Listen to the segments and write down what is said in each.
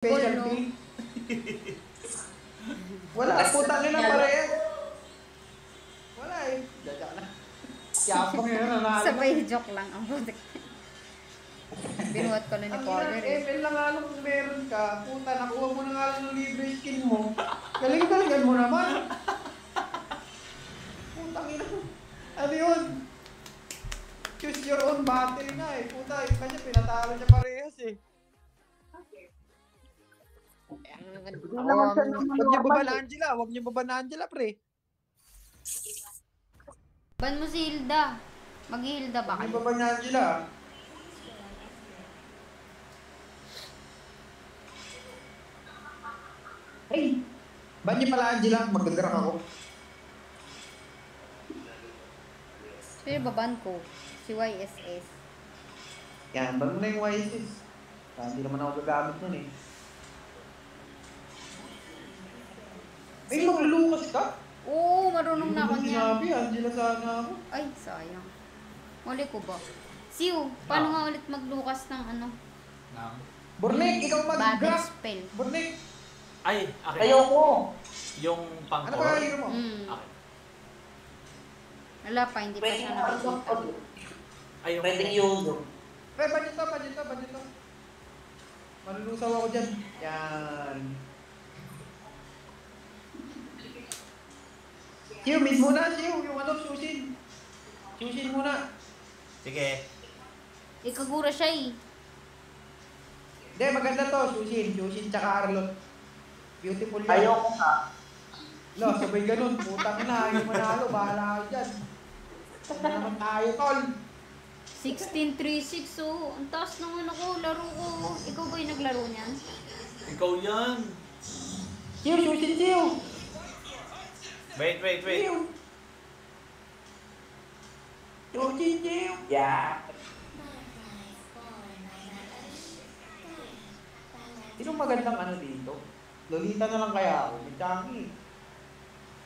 Specialty. Wala, putang ina parehas. Wala eh. Jaja na. Yapang yun, nanalo. Sabay joke lang ang putik. Binuhat ko na ni Power eh. ML lang nga lang kung meron ka. Puta, nakuha mo na nga lang ng libre skin mo. Galing-galingan mo naman. Putang ina. Ano yun? Choose your own battle nga eh. Puta, yung kanya pinatalo niya parehas eh. Huwag niyo baba na Angela. Huwag niyo baba na Angela, pre. Ban mo si Hilda. Mag-Hilda ba Huwag niyo kayo? baba na Angela. Hey! Ban niyo pala Angela. Magdadrak ako. Sino baban ko? Si YSS. Yan, ban mo na yung YSS. Hindi naman ako gagamit nun eh. Ay, maglulukas ka? Oo, marunong na ako Hindi niyan. sinabi, Angela sana ako. Ay, sayang. Uli ko ba? Siw, paano nga ulit maglukas ng ano? Burnik, ikaw Battle mag-grab. spell. Burnik, Ay, okay. Ayoko. Yung ano pang-core. ba hero mo? Okay. Wala pa, hindi pa Pwede siya mo nakikita. Ay, yung... Pwedeng yung... Pre, budget to. Malulusaw ako dyan. Yan. Siyo, meet muna, Siyo. Yung ano, Sushin. Sushin muna. Sige. Ikagura siya eh. Hindi, maganda to, Sushin. Sushin tsaka Arlot. Beautiful yan. Ayoko ka. Lo, sabay ganun. Putang na, ayaw manalo. Bahala ka dyan. Ano naman tayo, tol? 16-3-6 oh. Ang taas ng ano ko, laro ko. Ikaw ba yung naglaro niyan? Ikaw yan. Siyo, Sushin, Siyo. Wait. Siyo. Sushin, Siyo. Yeah. Sino magandang ano dito? Lolita na lang kaya ako. May Changi.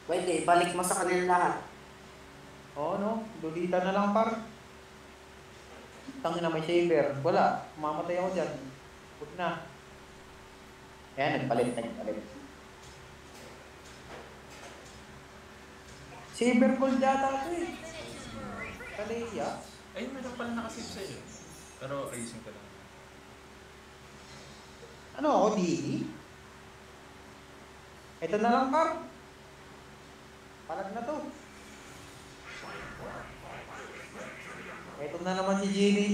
Pwede, balik mo sa kanila lahat. Oo, no? Lolita na lang par. Tangin na may saber. Wala. Mamatay ako dyan. Huwag na. Ayan, nagpalit. Saber gold yata ito eh. Kaleya. Ay, meron pala nakasave sa'yo. Pero ayusin ko lang. Ano ako, Dini? Ito na lang par. Palag na to. Ito na naman si Ginny.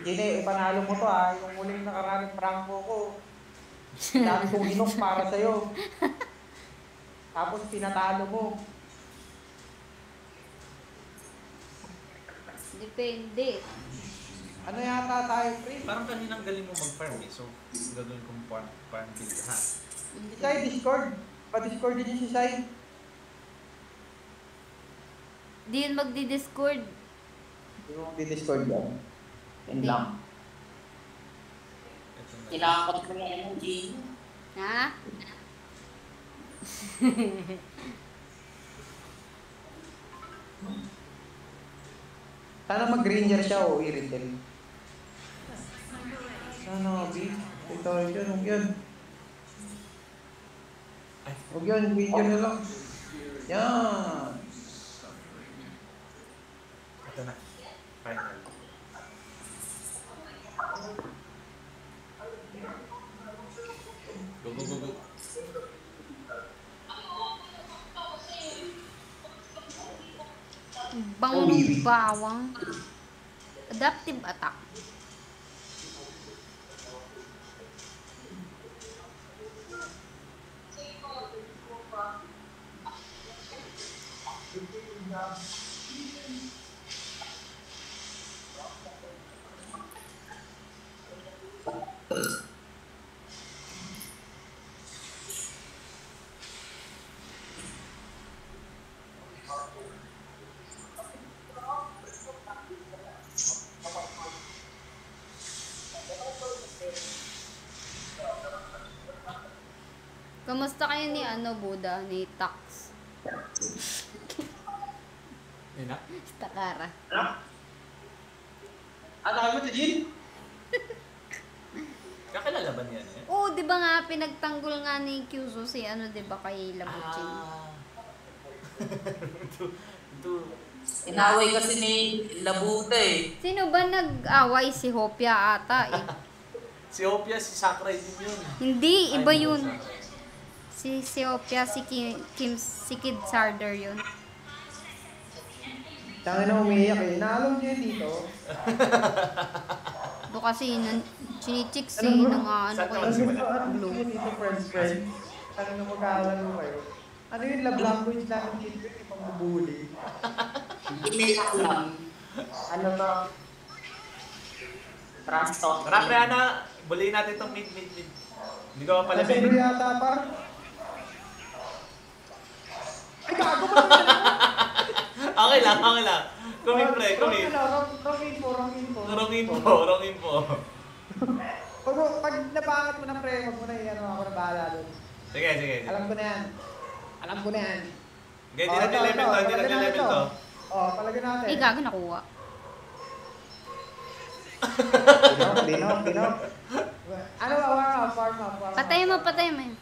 Ginny, ipanalo mo to ha. Yung muling nakaraning prangko ko. Dami kong inom para sa'yo. Tapos pinatalo mo. Depende. Ano yata tayo, pre? Parang kaninang galing mo mag-farm eh. So, gagawin kong farm build ha. Si Sai, Discord. Pa-Discord din si Sai. Di yun magdi-discord. Yung di-Discord yan. Yan lang. Ito na. Kinakot ko yung emoji. Ha? Sana mag-ranger siya o i-retail. Sana, B. Ito yun, huwag yan. Ay, Huwag yan, ranger na lang. Yan. ito na. Final. Go. Bangong bawang. Adaptive attack. Kamusta kayo ni Buda, ni Tax? Yun na? Takara. Ano kayo mo, Jin? Kakilala ba niya eh? Oo, di ba nga, pinagtanggol nga ni Kyuzo si ano, di ba, kay Labuching. Ito. Inaway kasi ni Labuta eh. Sino ba nag-away? Si Hopia ata eh. Si Opia, si Sakurai din yun. Hindi, iba Ay, yun. Sakurai. Si Hopia, si Kid Sarder yun. Tangin na umiiyak eh. Naalam niyo yun dito. Do kasi chinichicks eh, Ano ba? nang ano Saan ko naman Ano yun. simula? dito dito friends? Ano na magkakalan mo kayo? Ano yung love language namin dito? Yung pambubuli. Hindi na alam. Ano to? Trust talk. Tara, pre, Ana. Buliin natin itong mid. Hindi ko pa pala Nasa ulo yata par. Ay gago ba naman? Okay lang. Kumit, pre, kumit. Wrong info. Wrong info. Pag nabangat mo na pre, wag mo na yan. Ako na bahala doon. Sige. Alam ko na yan. Okay, di natin level to. Oh, palagyan natin. Ay, gago nakuha. Dino. Ano ba? Warm up. Patay mo yun.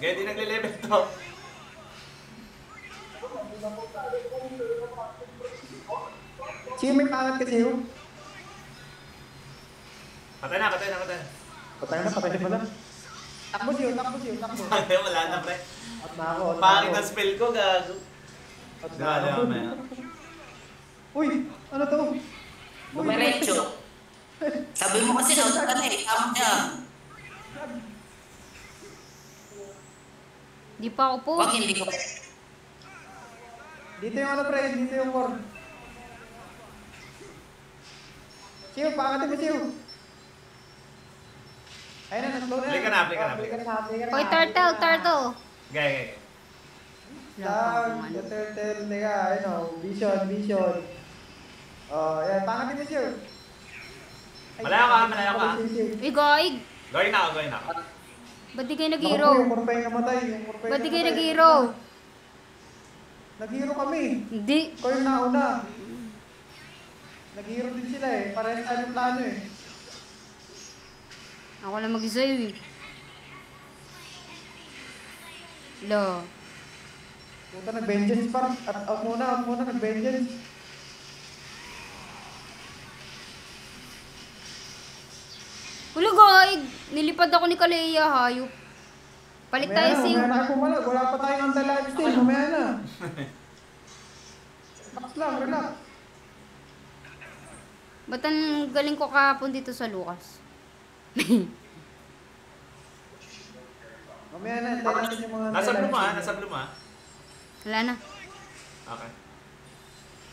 Okay, di nagle-level to. Siya may pangat kasi yun. Patay na. Patay na pala. Takbo siya. Patay, wala na, pre. At na ako. Pangit ang spell ko, gago. At na Dali ako. ako, maya. Uy! Ano to? Dumiretso. Sabi mo kasi na ka na eh. Tama niya. Di pa ako po. Wag hindi ko. Dito yung ano pre, dito yung ward. Siyo, pangatin mo siyo. Ayun na, slow na. Play ka na. Oy, turtle. Okay. Lang, the turtle, teka, ayun o, vision. Oh, yan, pangatin mo siyo. Malayo ka. Uy, goig. Going na ako. Ba't di kayo Naku po, nag-hero? yung Morphe namatay. Ba't di kayo nag-hero? Nag-hero kami. Hindi. Ikaw yung nauna. Nag-hero din sila eh. Parehas tayo yung plano eh. Ako lang mag-isa eh. Lo. Puta, nag-vengeance pa. Out muna, nag-vengeance. Ulo, goig. Nilipad ako ni Kalea, hayop. Palit tayo si... Mamaya na pumalag. Wala pa tayong antay still. Mamaya na. Relax lang, relax. Ba't ang galing ko kahapon dito sa Lucas? Mamaya na, antay natin yung mga Nasa blue ma. Wala na. Okay.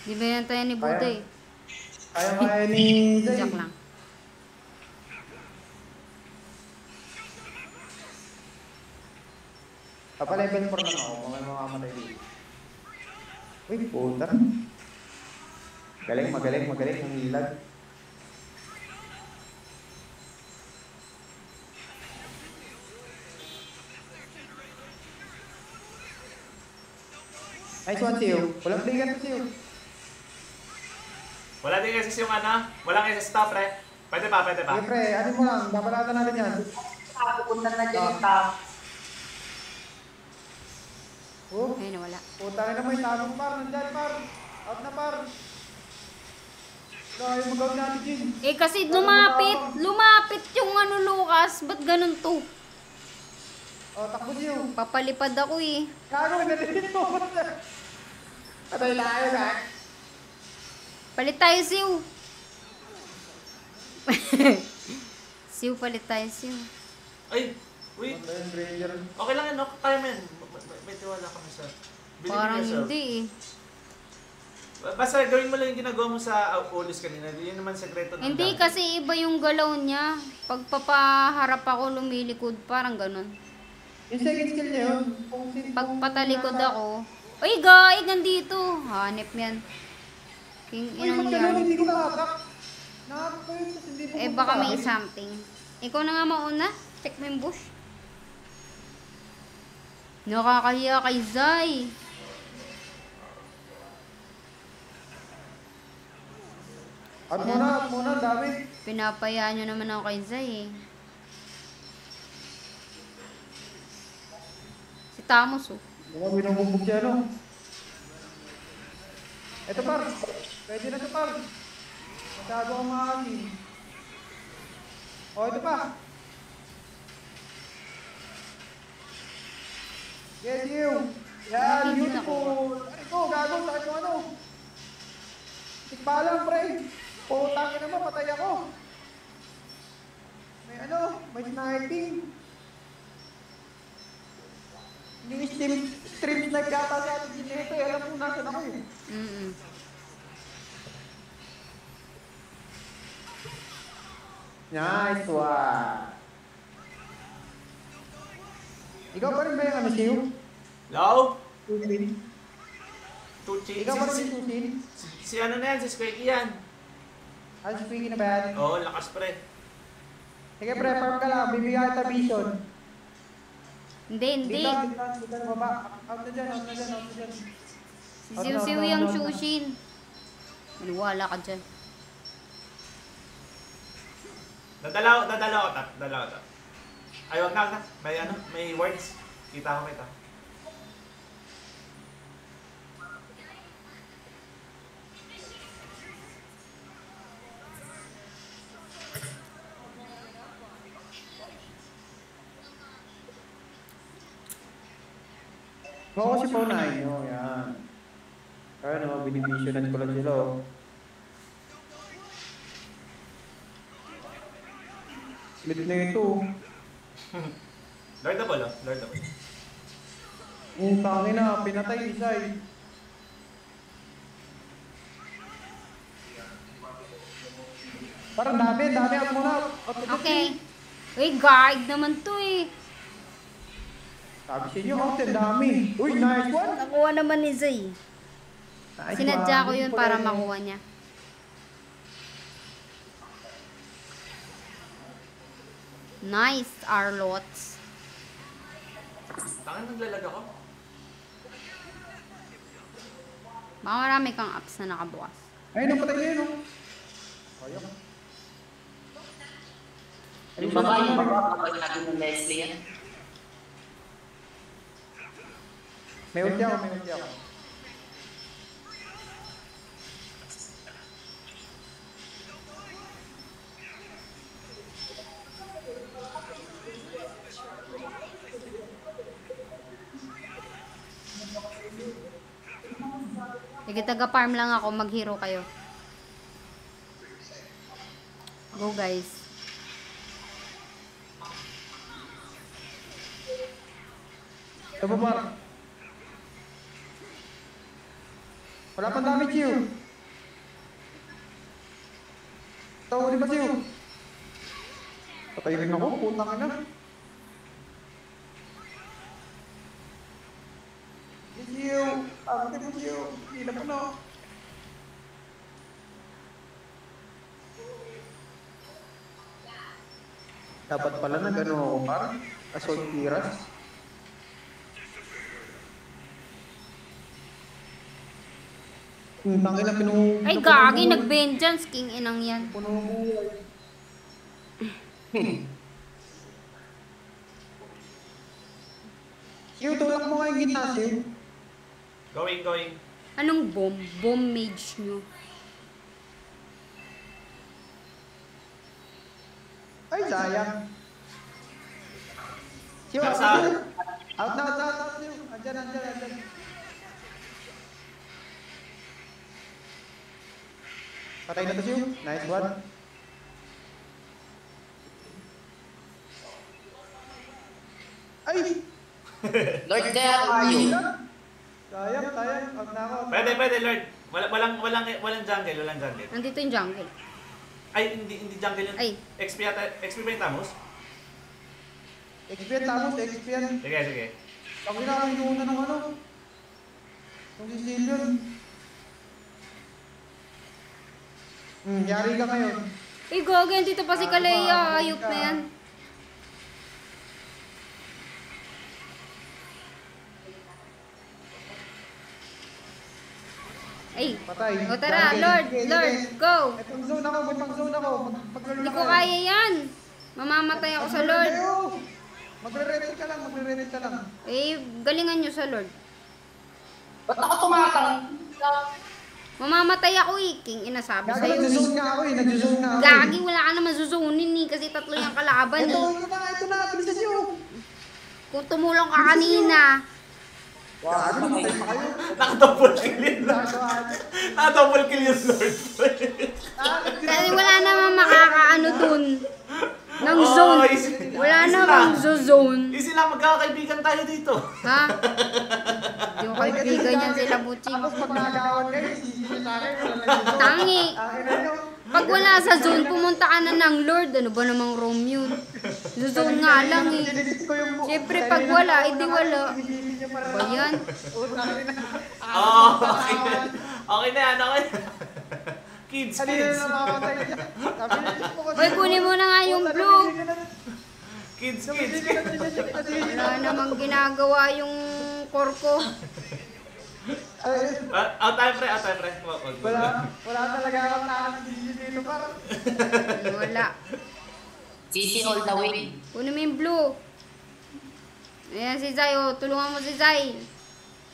Di ba yan tayo ni Buda eh? Kaya ni Zay. Joke lang. Level 4 lang ako. Mga mamamatay dito. Uy, puta. Magaling ang ilag. Nice one, Siyo. Walang blingan to, Siyo. Wala din kasi yung ano. Walang isa stop, pre. Pwede pa. Okay, pre. Ano mo lang. Babalatan natin yan. Pupunta na dyan yung tao. Oh, Ayun, wala. puta na naman. Tanong par. Nandyan par. Out na par. Kaya mag-out natin, Jin. Eh kasi lumapit yung ano Lucas. Ba't ganun to? Oh, takbo Siyo. Papalipad ako eh. Kago, nalilit mo. Patay tayo, ha? Palit tayo, Siw. Siw, palit tayo, Siw. Ay, wait. Patay yung Ranger. Okay lang yan, no? Kaya men. May tiwala kami sa... Believe in Parang yourself. hindi eh. Basta gawin mo lang yung ginagawa mo sa Ulis kanina. Yun naman sekreto ng Hindi dami. kasi iba yung galaw niya. Pag papaharap ako, lumilikod. Parang ganun. Yung second skill niya yun. Pag patalikod ako, uy, guy, nandito. Hanip yan. King Uy, inang ba't ganun? yan. Hindi ko nakatak. Nakatak ko yun. Tapos hindi mo Eh, baka may something. Ikaw na nga mauna. Check mo yung bush. Nakakahiya kay Zay. Out muna, ang dami. Pinapayaan nyo naman ako kay Zay eh. Si Tamos oh. Baka binubugbog siya, no? Ito, par. Pwede na ito, par. Masyado akong maasin. O, ito pa. Yes, you. Yan, beautiful. Ito, gago, sakit mo ano. Tikba lang, pre. Putang ina mo, patay ako. May ano, may sniping. Yung stream snipe yata sa ating ginito, alam mo nasan ako eh. Nice one. Ikaw pa rin ba yung ano, Siu? Hello? Susin? Tuchi. Ikaw pa rin yung Susin? Si ano na yan, si Squeaky yan. Ah, speaking na ba yan? Oo, lakas pre. Sige pre, farm ka lang, bibigyan kita vision. Hindi. Dito, baba. Out na dyan. Si Siw yung Shushin. Maniwala ka dyan. Dadala ko tap. Ay, wag na. May words. Kita ko. Oo, kasi paunahin nyo, yan. Kaya naman, binivisionan ko lang sila, oh. Split na ito. Lordable. Ang tangin na, pinatay isa eh. Parang dami, ako muna. Okay. Uy, guard naman to eh. Sabi sa inyo, out, ang dami. Uy, nice one. Nakuha naman ni Zay. Nice Sinadya ko one. yun para makuha niya. Nice, Arlots. Tangan naglalag ako. Baka marami kang apps na nakabukas. Ay, napatay na yun, oh. Ayok. Yung baba, kapag natin ng Leslie yan. May ulti ako. Sige, taga-farm lang ako. Mag-hero kayo. Go, guys. Ito ba, par? Wala pang damage, Siu. Ito, uli ba, Siu? Patay rin ako, putang ina. Siu, ang tipo, Siu. Hindi na puno. Dapat pala na gano'n ako, par. Assault tiras. Tangin na Ay, gagi. Nag-vengeance. King inang yan. Puno buhay. Siu, tulak mo nga yung gitna, Siu. Going. Anong bomb? Bomb mage nyo. Ay, sayang. Siu, out Nasa- na. Out na, Siu. Andyan. Patay na to, Siu. Nice one. Ay! Lord, kaya tayo. Sayang. Out na ako. Pwede, Lord. Walang jungle. Nandito yung jungle. Ay, hindi jungle yun. Ay. XP ba yung Tamos? XP Tamos, XP yan. Sige. Ang kinakainuna ng ano. Yung Sicilian. Yari ka ngayon. Uy, gagi. Dito pa si Kalea. Ayop na yan. Ay. Patay. O tara, Sige, Lord, sige, Lord, sige. go. May pang-zone ako, may pang-zone ako. Maglaro Hindi na ko kayo. kaya yan. Mamamatay ako sa Lord. Magre-ready ka lang, magre-ready ka lang. Eh, galingan nyo sa Lord. Ba't ako tumatang? Mamamatay ako eh. King, inasabi Gago, sa'yo. nag-zone nga ako eh, nag-zone nga ako eh. Gagi, wala ka naman susunin eh. Kasi tatlo yung kalaban Ito, eh. ito na, bilisan nyo. Kung tumulong ka kanina. Gago, matay pa kayo. Naka-double kill yun. Naka-double kill yung Lord. Kasi wala naman makakaano dun. Ng zone. Wala namang zone. Easy lang, magkakaibigan tayo dito. Ha? Yung kaibigan niyan sila Butching. Tapos pag nagawan kayo, sisipin sa akin, wala nag-zone. Tangi. Akin na nyo. Pag wala sa zone, pumunta ka na ng Lord. Ano ba namang Rome yun? Sa zone nga lang eh. Dinidit ko yung buo. Siyempre, pag wala, edi wala. Pinipili nyo para Ba yan? Utang na. Oo, okay na. Okay na yan, okay. Kids, Kanina kids. na nakamatay dyan. Sabi niya, Hoy, kunin mo na nga yung blue. Kids, kids. Wala namang ginagawa yung korko. Out time, pre. Out time, pre. Wala talaga akong takas dito parang. Wala. Sisi all the way. Kunin mo yung blue. Ayan si Zay, oh. Tulungan mo si Zay.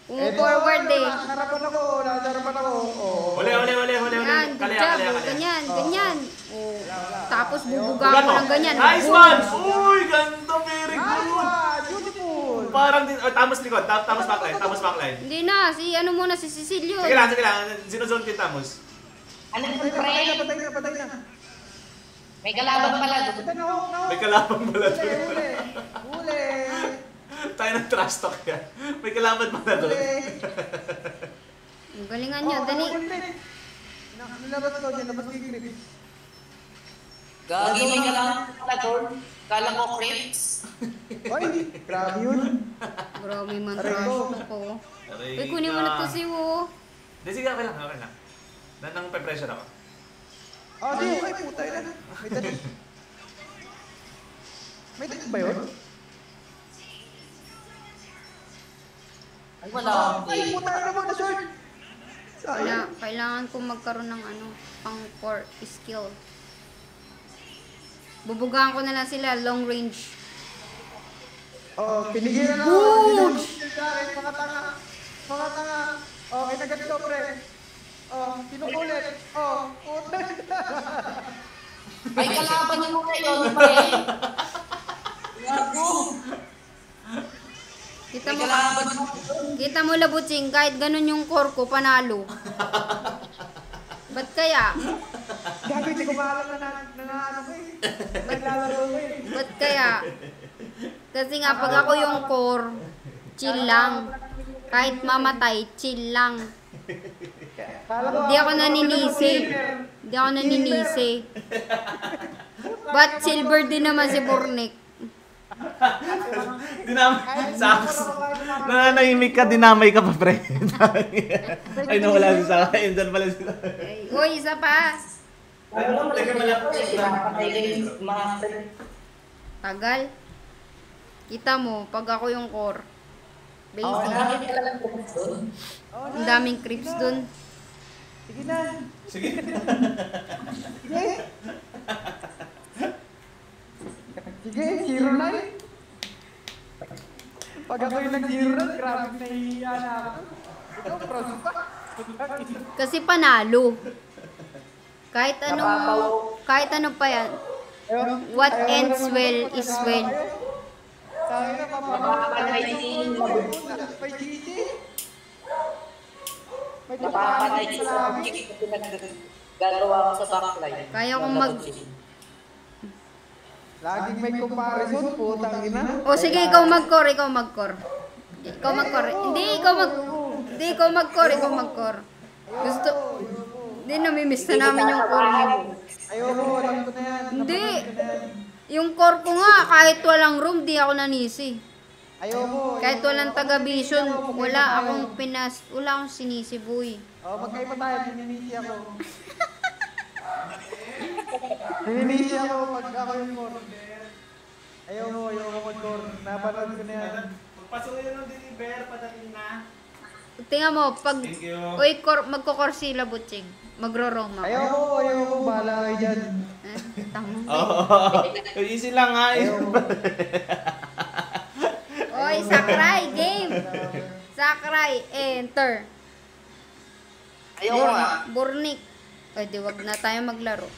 Forward eh. Harapan ako, nasa harapan ako. Oh. Huli. Yan, good Kalaya, job. kalaya, Oh, kalaya. ganyan, ganyan. Oh. Tapos bubuga Buga mo to. lang ganyan. Nice Boom. one! Uy, ganda, very Nice good. one! Beautiful! Parang din, Tamos likod, Tamos backline. Hindi na, ano muna, si Cecilio. Sige lang. Sinuzon ko yung Tamos. Ano yung Patay na, pre? patay na. May kalaban pala doon. Patay na ako. May kalabang pala doon. Huli! Tayo ng trash talk yan. May kalaban pala doon. Ang galingan nyo, dali. Nilabas ko dyan, labas ko yung grip. Gagi, may kalaban pala doon. Kala ko crips. Oy, grabe yun. Grabe man Aray trash ko. ko. Aray Uy, kunin mo ka. na to si Wo. Hindi, sige, okay lang. Nang pe-pressure ako. Di, ay puta yun. May tanig. May tanig ba yun? Ay, wala akong Ay, play. puta na naman na short. Kailangan kong magkaroon ng pang core skill. Bubugaan ko na lang sila, long range. Pinigilan ako. Good! Sa akin, mga tanga. Mga tanga. Kinagat ko, pre. Pinukulit. Puta. Ay, kalaban mo ngayon, pre. Gago. Kita May mo, kalaban mo. kita mo Labutsing, kahit ganun yung core ko, panalo. Ba't kaya? Gabi, hindi ko maalam na ano ko eh. Naglalaro ko eh. Ba't kaya? Kasi nga, pag ako yung core, chill lang. Kahit mamatay, chill lang. Hindi ako naninisi. Hindi ako naninisi. But silver din naman si Burnick. Nananahimik ka, dinamay ka pa, pre. Ay, nawala si Saka. Ayun, dyan pala sila. Uy, isa pa. Ano, teka pala po. Pinapatay ko yung mga friend. Tagal. Kita mo, pag ako yung core. Basic. Bakit ka lang pumunta doon? Ang daming creeps dun. Sige na. Sige. Sige. Sige, 0-9. Pag ako yung nag-0 grabe nahihiya na ako. Ikaw, pros pa. Kasi panalo. Kahit ano pa yan. What ends well is well. Sa akin na, Mapapatay si May GG. May Mapapatay GG si sa amin. Subject na pinag-gagawa ko sa backline. Kaya kong mag... Laging may comparison, putang ina. O sige, ikaw mag-core, ikaw mag-core. Ikaw mag-core. Hindi, ikaw mag-core. Gusto... Hindi, namimiss na namin yung core niyo. Ayoko, alam ko na yan. Hindi. Yung core ko nga, kahit walang room, di ako nanisi. Ayoko. Kahit walang taga-vision, wala akong sinisi, boy. Magkaiba tayo, nininisi ako. Nininisi ako pag ako yung core. Ayoko mag-core. Napanood ko na yan. Pagpasok yun ng deliver, padating na. Tingnan mo, pag... Thank you. Uy, magkukor sila, Butchig. Magro-roam ako. Ayoko, bahala kayo dyan. Tama. Oh, easy lang nga. Oy, Sakray, game! Sakray, enter. Ayoko nga. Burnik. Oy, di wag na tayo maglaro.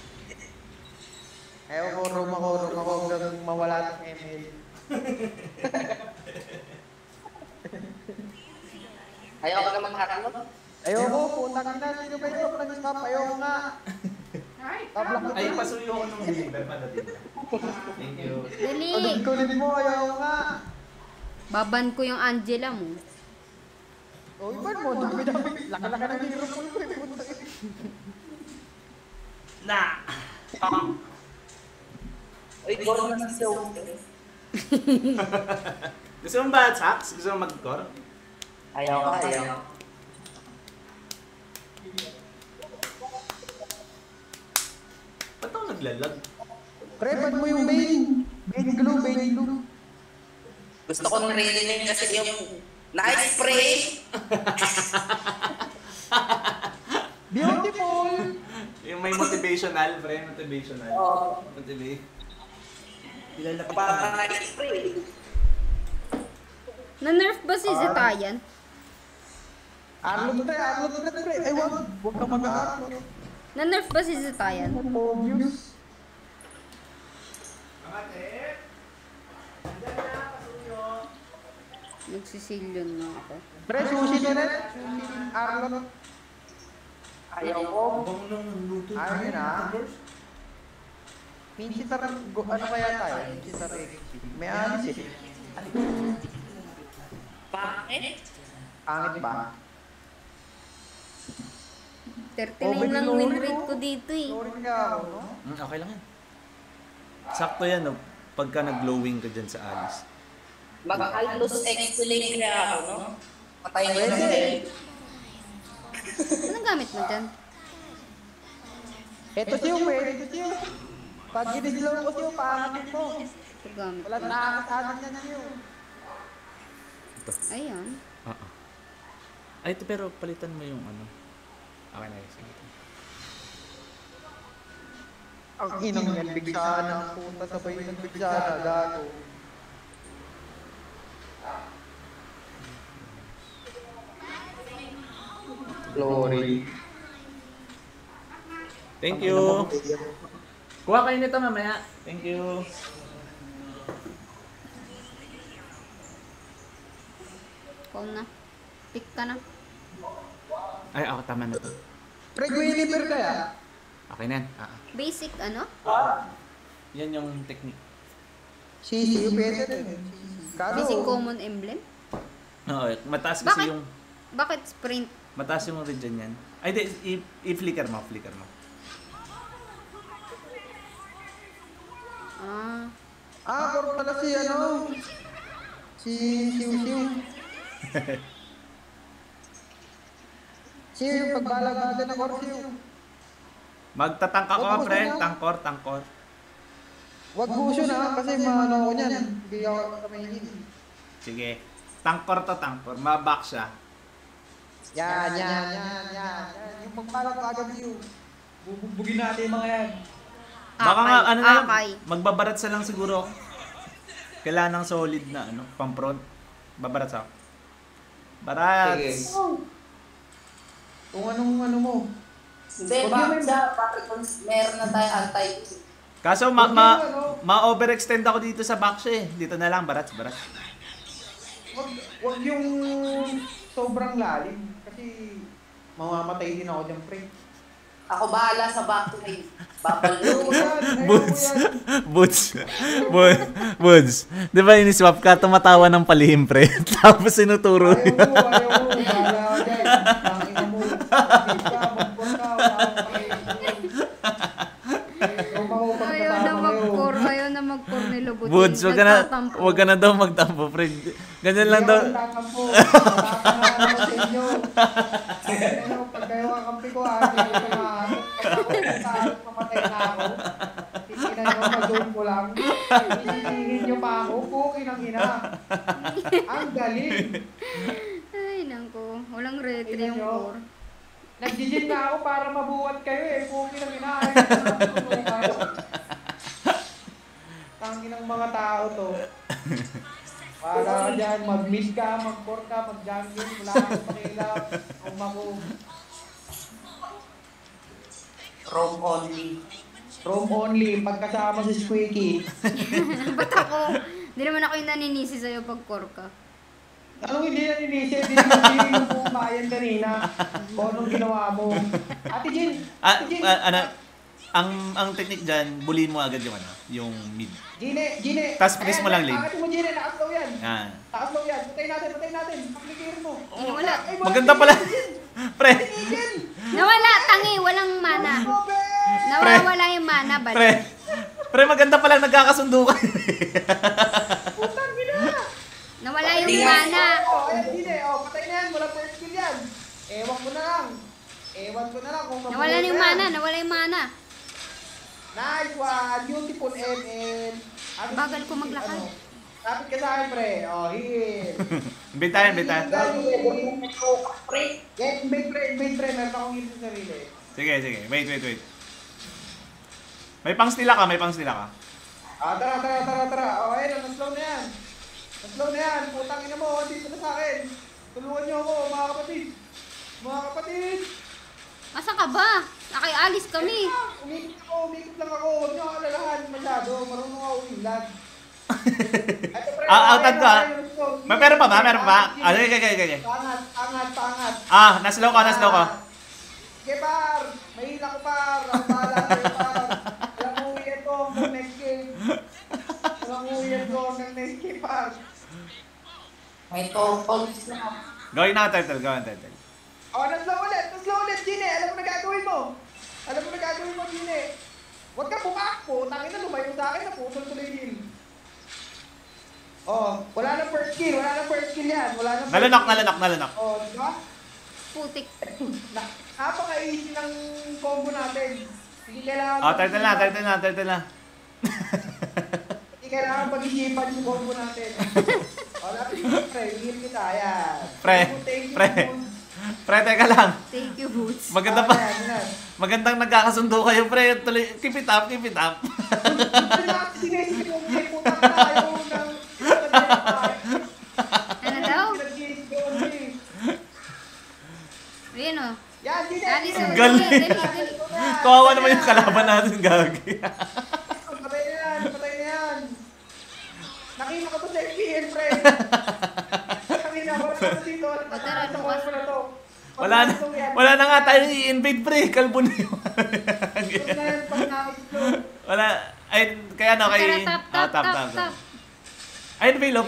Ayoko, room ako hanggang mawala ng ML. Ayoko naman hatlo. Ayoko, putang ina, sino ba yung nag-stop? Ayoko nga. Tablock ko. Ay, pasuyo ko nung deliver padating. Thank you. Dali! Kulit mo, ayoko nga. Baban ko yung Angela mo. O, iban mo, dami-dami. Laki-laki ng hero po ko. Na! Uy, goro na sa show. Gusto mo ba, Sax? Gusto mo mag-core? Ayoko. Ba't ako naglalag? Prepan mo yung Bane. Bane glue. Gusto ko nung rinig kasi yung nice spray. Beautiful! Yung may motivational, pre. Motivational. Oo. Motivate. Ilalapit ka. Parang nice spray. Na-nerf ba si Zetayan? Arlot na, pre. Ay, wag ka mag-arlot. Na-nerf ba si Zetayan? Obvious. Nagsisilyon na ako. Pre, sushi na rin. Arlot. Ayoko. Bang nang luto. Ayun na. Minchitar, ano kaya tayo? Minchitar may anis eh. Pangit. Pangit ba? 39 lang win rate ko dito eh. Sorry ka ako, no? Okay lang yan. Sakto yan, no? Pagka nag-glowing ka dyan sa Alice. Mag-altos explain kaya ako, no? Patay mo na Anong gamit mo dyan? Ito siyo, ito siyo. Pag ginislaw ko siyo, pangatin mo. Ito gamit Wala ko. nakakasanan niya siyo. Ayan. Ay, ito pero palitan mo yung ano. Okay na yun. Ang inang yan, bigsana. Puta sabay ng bigsana, gago. Glory. Thank you. Kuha kayo nito mamaya. Thank you. Ikaw na. Pick ka na. Ay, ako tama na to. Pre-Guiliper kaya? Okay na yan. Basic ano? Yan yung technique. Sisi, pwede rin. Basic common emblem? Oo, mataas kasi Bakit? yung... Bakit sprint? Mataas yung regen yan. Ay, di, i-flicker mo, Koro pala si ano? Si Siu. Siu, yung pagbalagada na Koro Siu. Magtatangka ko, Wag pre. gusto na. Tangkor. Wag gusto na, kasi maano ko niyan. Hindi ako kamainin. Sige. Tangkor. Maback siya. Yan. Yung pagbalagada Siu. Bubugbugin natin yung mga yan. Baka nga, ano na lang, Akay. magbabarat sa lang siguro. Kailangan ng solid na, ano, pang-front. Babarat sa. Barats! Kung anong ano mo. Hindi, bakit siya? Bakit kung meron na tayo anti? Kaso, ma-overextend ako dito sa back siya eh. Dito na lang, barats. Wag yung sobrang lalim. Kasi mamamatay din ako dyan, pre. Ako bahala sa backline. Babalo. Boots. Di ba iniswap ka, tumatawa ng palihim, pre? Tapos sinuturo Ayaw mo. Bahala ka dyan. Tangina mo. Ayaw na mag-core ni Lubot. Boots, wag ka na daw magtampo, pre. Ganyan lang daw. Tatampo. Tatangan ako sa inyo. Pag kayo kakampi ko, hindi ko mahanap. Pag mamatay na ako. Tingnan nyo, mag-zoom ko lang. Isisingin nyo pa ako. Pukin ang ina. Ang galing. Ay, nangko. Wala Walang retry yung Tingnan nyo. core. Nag-gym nga ako para mabuhat kayo eh. Puki ng inaayos kayo. Tangin ng mga tao to. Para dyan, mag-mid ka, mag-core ka, mag-jungle, wala kang pakilap, umako. Roam only. Roam only, pagkasama si Squeaky. Ba't ako? Hindi naman ako yung naninisi sa'yo pag core ka. Anong hindi na ninisip? Hindi naman yung pumayan kanina. Kung anong ginawa mo. Ate Jin! Ate Jin! Ang technique dyan, buliin mo agad yung yung mid. Gine! Gine! Tas freeze mo lang, Lin. Angat mo Gine, nakaslow yan. Yan. Nakaslow yan. Patay natin. Applicator mo. Wala. Ay, Maganda pala. Pre, Tigil! Nawala, tangi, walang mana. Nawawala yung mana, pre. balik. Pre, maganda pala nagkakasundo kayo. Putang ina! Nawala yung mana. Ayan, Gine. Patay na yan. Wala first kill yan. Ewan ko na lang. Kung mabuhay Nawala yung ka mana, yan. nawala yung mana. Nice one! Beautiful ML! Bagal ko maglakad. Kapit ka sa akin, pre. Heal. Bitayan. Pre. Invade, pre. Meron akong heal sa sarili. Sige. Wait. May pang stila ka. Tara. Ayun, naslow na yan. Putang ina mo, dito na sa akin. Tulungan niyo ako, mga kapatid. Asa ka ba? Nakialis kami. Umikot lang ako. Huwag niyo ako alalahan masyado. Marunong ako umilag. Outan ko. Meron pa ba? Okay. Angat. Naslow ka. Sige, par. Mahila ko, par. Ang bahala sa'yo, par. Alam mo yan to hanggang next game, par. May torpon na. Gawin na turtle. Naslow ulit, Gine. Alam mo na gagawin mo, Gine. Huwag ka pumakpo. Tangin na, lumayo sa akin. Naputol tuloy heal. Wala na first kill yan. Nalanak. Di ba? Putik. Napaka-easy ng combo natin. Hindi kailangan... Turtle na. Hindi kailangan pag-isipan yung combo natin. Lapit mo, pre. Heal kita. Ayan. Pre. Pre, teka lang. Thank you, Boots. Maganda pa. Ayan. Magandang nagkakasundo kayo, pre. Tuloy, keep it up. Ano daw? Ayun o. Yan, Alis Gine. o. Galing. Dali. Kawawa naman yung kalaban natin, gagi. Patay na yan. Nakita ko to sa FPL, pre. Nakita ko to dito. Tara, bukas. Wala na nga tayo i-invade, pre. Kalbo na yun. Wala. Ay, kaya no, kay... Tara, tap. Ayun, Vilo.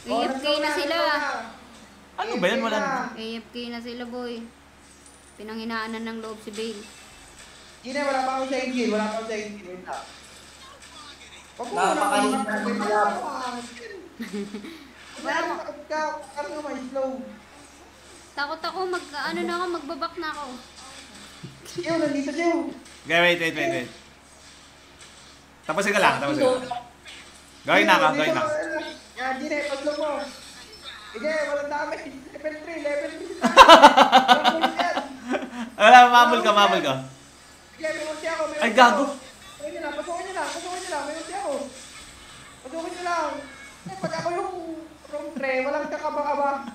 AFK na sila. Ano ba yan? Wala na. AFK na sila, boy. Pinanghinaanan ng loob si Bale. Gine, wala pa akong second kill. Wait na. Napakalit na ng Ano may slow? Takot ako, magbabak na ako. Siyo, nandito siyo. Okay, wait. Tapusin ka lang. Gawin na ka. Yan, Gine, paslo mo. Sige, walang dami. Level 3. Wala, mabul ka. Sige, may ulti ako. Ay, gago. Pasukin niyo lang. May ulti ako. Pasukin niyo lang. Pag ako yung room 3, walang kakaba-kaba.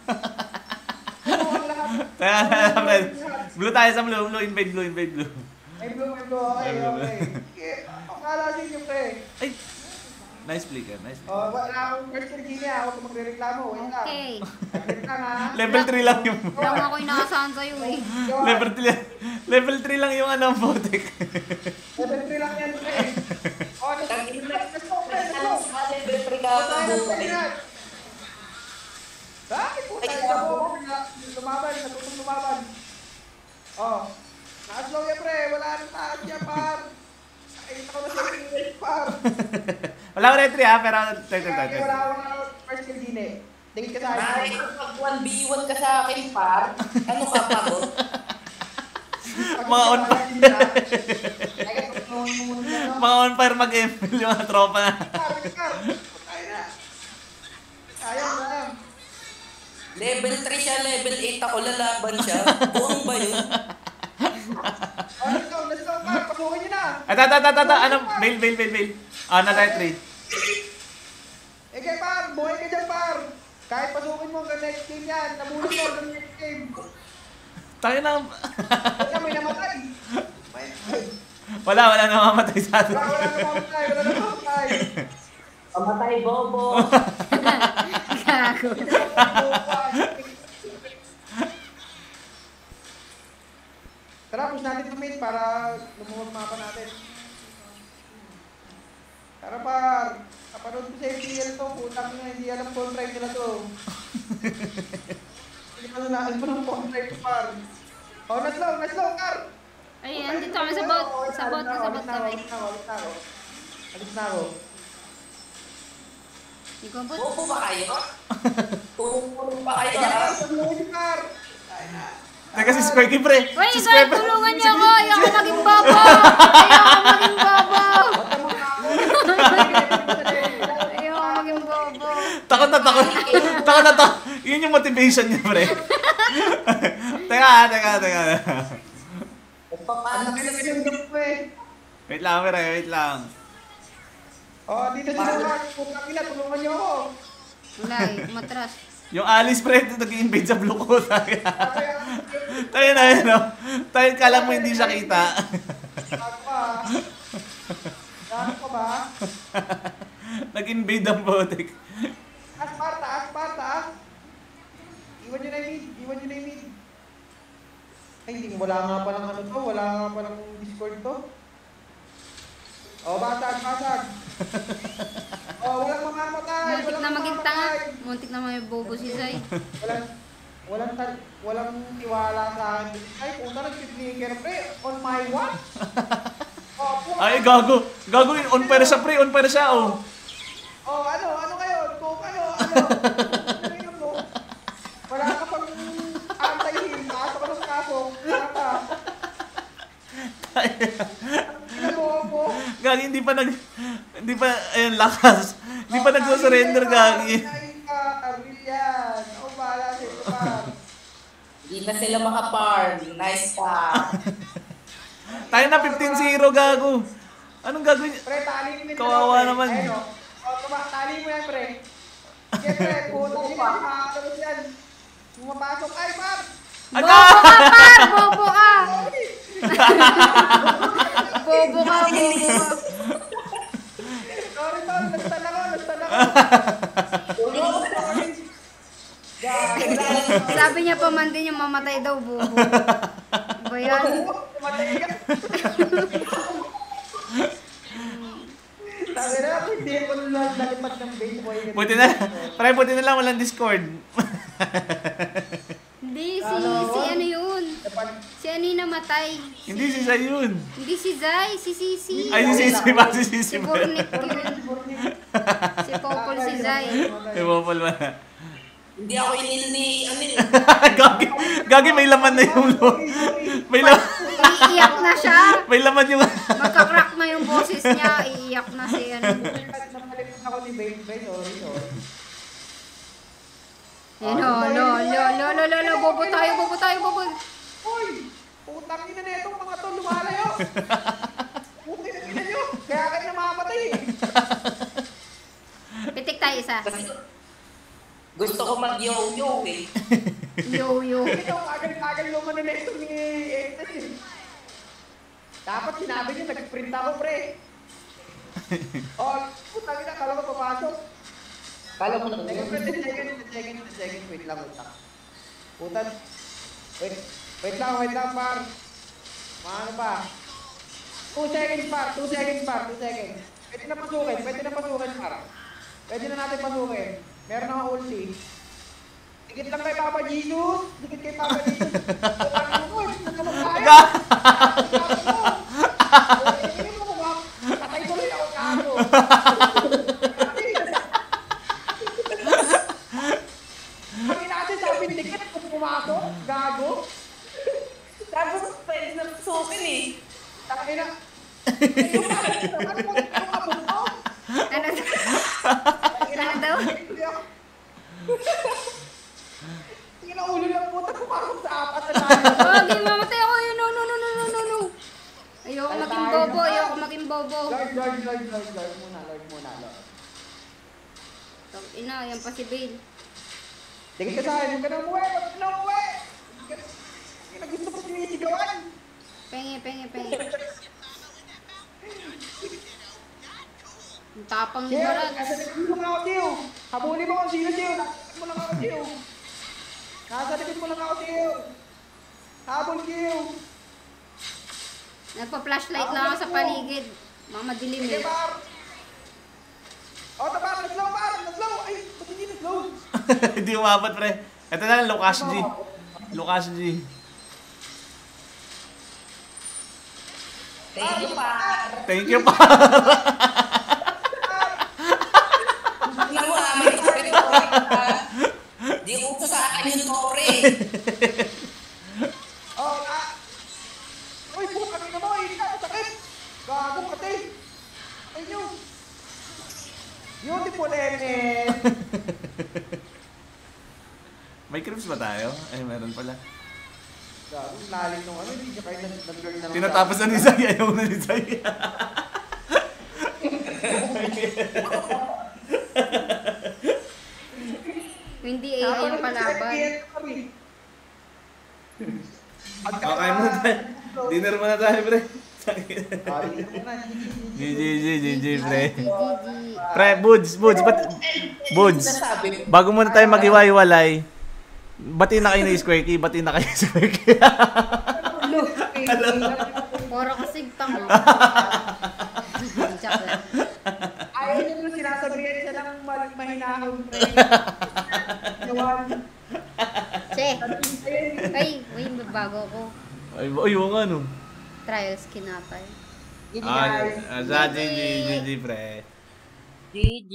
Ang lahat. Friend. Blue tayo sa blue. Invade blue. May blue. Okay. Sige, pakala din yung pre. Ay! Nice play ka. Wala akong first kill Gine. Ako kung magre-reklamo. Wait lang. Okay. Magre-reklamo ha. Level 3 lang yung... Lang ako yung nakasahan sa'yo eh. Level 3 lang yung botek. Level 3 lang yan pre. Let's go. Level 3 ka. Bakit po tayo natutong lumaban. Naka-slow yan pre. Wala nang taas yan par. Nakita ko na sa English par. Wala ko retry ha, pero... Wala akong first kill Gine. Dingit ka sa akin. Ay, pag 1v1 ka sa akin, par, ano ka pa mo? Mga on fire. Mga on fire mag-ML yung mga tropa na. Sayang na. Level 3 siya, level 8 ako, lalaban siya. Buong ba yun? Oh, let's go, par. Pasukin nyo na. Ano? Bail. Ah, na tayo 3. Eh, kay par, buhay ka dyan, par. Kahit pasukin mo hanggang next game yan, nabulot mo hanggang next game. Tayo na. Kaya may namatay. Wala na mamatay sa atin. Wala na namatay. Pamatay, Bobo. Gago. Tara, push natin to mid para lumuwag mapa natin. Tara, par. Kapanood ko sa FPL to, putang na, hindi alam phone drive nila to. Hindi pa nalaal mo ng phone drive to, par. Oh, na-slow, Kar. Ay, andito kami sa bot. Sa bot kami. Alis na ako. Ikaw bot. Bobo ba kayo? Tulong ba kayo, Kar, ha? tulungan niyo, Kar. Teka, si Squirky, pre. Uy, Si guys, Squirky. tulungan niyo ako. Ayoko maging bobo. Ayoko maging bobo. Takot na. Yun yung motivation niya, pre. Teka. Ano kayo yung group ko eh? Wait lang. Oh, dito sila, Kar. Putang ina, tulungan niyo ako. Wala eh, matras. Yung Alice, pre, nag-invade sa blue ko. Tayo na yun, no? Tayo, kala mo hindi siya kita. Gaano ka ba? Nag-invade ang botek. Taas. Iwan nyo na yung mid. Ay, hindi, wala nga palang ano to, wala nga palang Discord to. Oh, basag. Oh, walang mamamatay. Muntik na maging tanga. Muntik na may bobo si Zay. Walang tiwala sa akin. Ay, puta nag-flicker, pre. On my watch. Oh, puta. Ay, gago. On fire siya, pre. On fire siya, oh. Oh, ano ngayon? Kung ano? Ano mo? Wala ka pang anti-heal. Kaso ka ng kaso. Wala ka. Bobo. Gagi, hindi pa, ayun, lakas. Hindi pa nagsusurrender, Gagi. Yan. Oh, bahala sa ito, par. Hindi na sila makaparm. Nice pa. Tayo na 15-0, gago. Anong gagawin? Pre, tali mo yung Kawawa pre. naman. Ayun, oh. Oh, tali mo yan, pre. Sige, pre. Putang ina. Makakalawas yan. Pumapasok. Ay, par. Bobo ka, par! Bobo ka! Bobo ka. Sorry, tol. Nastan ako. Sabi niya pa man din yung mamatay daw, bobo. Ba yan? Sabi na, hindi ko lang nalipat ng base boy. Buti na lang walang Discord. Hindi, si ano yun? Si ano yung namatay? Hindi si Zay yun. Hindi si Zay, si Sisi. Ay, si Sisi ba? Si Sisi Si ba? Burnik yun. Si Popol si Zay. Iwapal ba na? Hindi ako inil ni Anil. Gagi, may laman na yung Iiyak na siya. may laman yung Magka-crack na yung boses niya. Iiyak na si ano. Napalipat ako ni Bale. Sorry. Lo. Bobo tayo. Uy! Putang ina na itong mga to, lumalayo! Putang ina nyo! Kaya kayo namamatay eh! Pitik tayo isa. Kasi gusto ko mag-yo-yo eh. Yo. Ito, agal lumano na ito ni Ethan eh. Dapat sinabi nyo, nag-sprint ako pre! Oh, putang ina, kala ko papasok. Kala mo na Second, wait lang. Putan. Wait lang, par. Ano pa? 2 seconds, par. 2 seconds. Pwede na pasukin, par. Pwede na natin pasukin. Meron na ulti. Dikit lang kay Papa Jesus. Putang mo, ano kaya? Patay ko rin ako kaso. Kami natin sabi dikit kung pumasok, gago. Tapos pwede na sukin eh. Takay na. Yung abot mo. Ano daw? Wag, mamatay ako. No. Ayoko maging bobo. Ayoko maging bobo. Lord muna, Lord. Tang ina, yan pa si Bale. Tingin ka sa akin, huwag ka na umuwi. Gusto ko sinisigawan. Penge. Ang tapang ni Chill, Barat. nasa likod mo lang ako, Chill. Habulin mo kung sino, Chill. Nasa likod mo lang ako, Chill. Habol, Chill. Nagpa-flashlight lang ako sa paligid. Mamadilim Sige, eh. par. Auto, par. Nag-slow, par. Nag-slow. Ay, ba't hindi nag-slow? Hindi umabot, pre. Ito na lang, Lucas G. Lucas G. Thank you, pa. Thank you, pa. Tingnan mo, may tore pa. Di uso sa akin yung tore. Oh, uy, buka na mo. Hindi ka sakit. Gago, kate. Ay, nyo. Beautiful, Enes. May creeps ba tayo? Ay, meron pala. Gago, lalim nung ano. Hindi siya kayo nag-girl na lang. Tinatapos na ni Zay. Ayaw na ni Zay. Hindi AI yung palaban. Okay muna tayo. Dinner muna tayo, pre. GG, pre. Pre, Buds, bago muna tayo mag-iwa-iwalay, batiin na kayo ni Square Key, batiin na kayo ni Square Key. Puro kasig tang. Joke lang. Ayaw niyo nung sinasabihan siya ng mahinahon, pre. Che. Ay, bago ko. Ay, yung ano. Trials kinatay. Guys. GG, pre. GG.